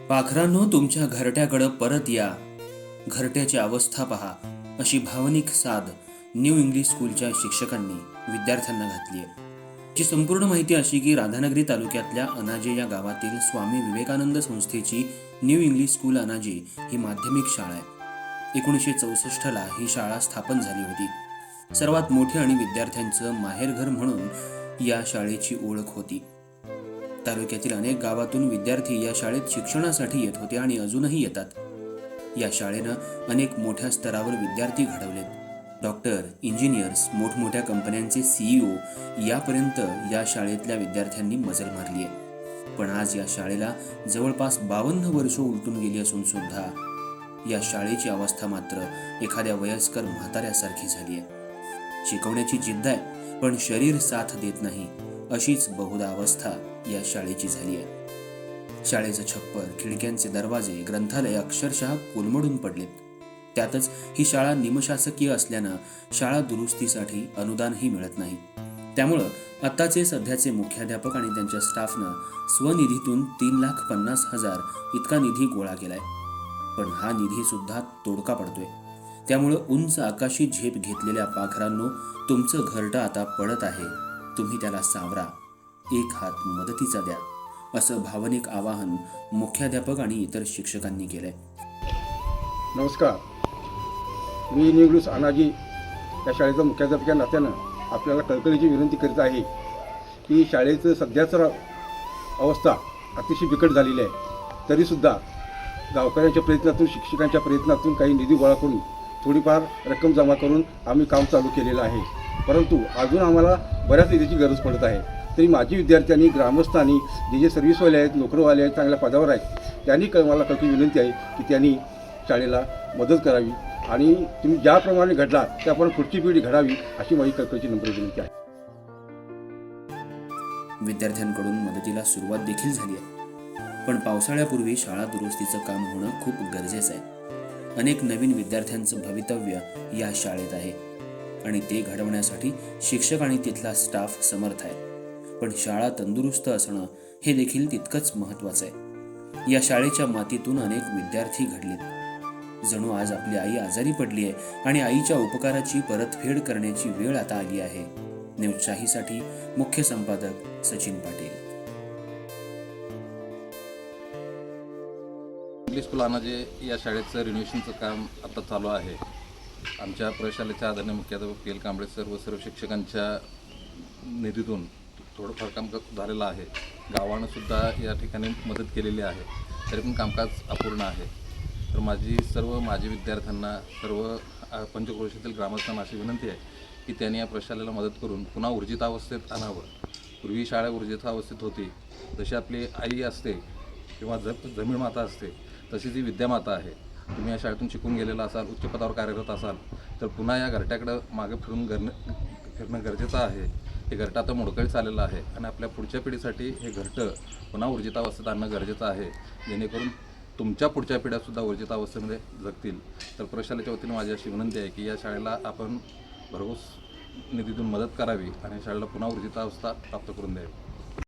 पाखरांनो, तुमच्या घरट्याकडे परत या, घरट्याची अवस्था पहा, अशी भावनिक साद न्यू इंग्लिश स्कूलच्या शिक्षकांनी विद्यार्थ्यांना घातली आहे. जी संपूर्ण माहिती अशी की राधानगरी तालुक्यातल्या अनाजे या गावातील स्वामी विवेकानंद संस्थेची न्यू इंग्लिश स्कूल अनाजे ही माध्यमिक शाळा आहे. 1964ला ही शाळा स्थापन झाली होती. सर्वात मोठे आणि विद्यार्थ्यांचं माहेरघर म्हणून या शाळेची ओळख होती. तालुक्यातील अनेक गावातून विद्यार्थी या शाळेत शिक्षणासाठी येत होते आणि अजूनही येतात. या शाळेनं अनेक मोठ्या स्तरावर विद्यार्थी घडवलेत. डॉक्टर, इंजिनियर्स, मोठमोठ्या कंपन्यांचे CEO यापर्यंत या शाळेतल्या विद्यार्थ्यांनी मजल मारली आहे. पण आज या शाळेला जवळपास 52 वर्ष उलटून गेली असून सुद्धा या शाळेची अवस्था मात्र एखाद्या वयस्कर म्हाताऱ्यासारखी झाली आहे. शिकवण्याची जिद्द आहे, पण शरीर साथ देत नाही, अशीच बहुधा अवस्था या शाळेची झाली आहे. शाळेचं छप्पर, खिडक्यांचे दरवाजे, ग्रंथालय अक्षरशः कोलमडून पडलेत. त्यातच ही शाळा निमशासकीय असल्यानं शाळा दुरुस्तीसाठी अनुदानही मिळत नाही. त्यामुळं आत्ताचे सध्याचे मुख्याध्यापक आणि त्यांच्या स्टाफनं स्वनिधीतून 3,50,000 इतका निधी गोळा केलाय. पण हा निधी सुद्धा तोडका पडतोय. त्यामुळं उंच आकाशी झेप घेतलेल्या पाखरांनो, तुमचं घरटं आता पडत आहे, तुम्ही त्याला सावरा, एक हात मदतीचा द्या, असं भावनिक आवाहन मुख्याध्यापक आणि इतर शिक्षकांनी केलंय. नमस्कार, मी न्यू इंग्लिश अनाजी या शाळेचा मुख्याध्यापक या नात्यानं आपल्याला कळकळीची विनंती करीत आहे की शाळेचं सध्याचं अवस्था अतिशय बिकट झालेली आहे. तरीसुद्धा गावकऱ्यांच्या प्रयत्नातून, शिक्षकांच्या प्रयत्नातून काही निधी गोळा करून थोडीफार रक्कम जमा करून आम्ही काम चालू केलेलं आहे. परंतु अजून आम्हाला बऱ्याच निधीची गरज पडत आहे. तरी माजी विद्यार्थ्यांनी, ग्रामस्थांनी, जे सर्व्हिसवाले आहेत, नोकरीवाले आहेत, चांगल्या पदावर आहेत, त्यांनी मला कळकळी विनंती आहे की त्यांनी शाळेला मदत करावी आणि तुम्ही ज्याप्रमाणे घडला त्याप्रमाणे पुढची पिढी घडावी, अशी माझी कळकळीची नम्र विनंती आहे. विद्यार्थ्यांकडून मदतीला सुरुवात देखील झाली आहे. पण पावसाळ्यापूर्वी शाळा दुरुस्तीचं काम होणं खूप गरजेचं आहे. अनेक नवीन विद्यार्थ्यांचं भवितव्य या शाळेत आहे आणि ते घडवण्यासाठी शिक्षक आणि तिथला स्टाफ समर्थ आहे. पण शाळा तंदुरुस्त असणं हे देखील तितकंच महत्त्वाचं आहे. या शाळेच्या मातीतून अनेक विद्यार्थी घडलेत. जणू आज आपली आई आजारी पडली आहे आणि आईच्या उपकाराची परतफेड करण्याची वेळ आता आली आहे. न्यूजशाहीसाठी मुख्य संपादक सचिन पाटील. इंग्लिश स्कूल अनाजे या शाळेचं रिनोव्हेशनचं काम आता चालू आहे. आमच्या प्रशालेच्या आदरणीय मुख्याध्यापक PL कांबळे सर व सर्व शिक्षकांच्या निधीतून थोडंफार काम झालेलं आहे. गावानं सुद्धा या ठिकाणी मदत केलेली आहे. तरी पण कामकाज अपूर्ण आहे. तर माजी विद्यार्थ्यांना, सर्व पंचक्रोशीतील ग्रामस्थांना अशी विनंती आहे की त्यांनी या प्रशालेला मदत करून पुन्हा ऊर्जित अवस्थेत आणावं. पूर्वी शाळा ऊर्जित अवस्थेत होती, जशी आपली आई असते किंवा जमीन माता असते, तशी ती विद्यामाता आहे. तुम्ही या शाळेतून शिकून गेलेला असाल, उच्च पदावर कार्यरत असाल, तर पुन्हा या घरट्याकडं मागे फिरणं गरजेचं आहे. हे घरटं आता मोडकळीत आलेलं आहे आणि आपल्या पुढच्या पिढीसाठी हे घरटं पुन्हा ऊर्जित अवस्थेत आणणं गरजेचं आहे, जेणेकरून तुमच्या पुढच्या पिढ्यासुद्धा ऊर्जित अवस्थेमध्ये जगतील. तर प्रशालेच्या वतीने माझी अशी विनंती आहे की या शाळेला आपण भरघोस निधीतून मदत करावी आणि शाळेला पुन्हा ऊर्जित अवस्था प्राप्त करून द्यावी.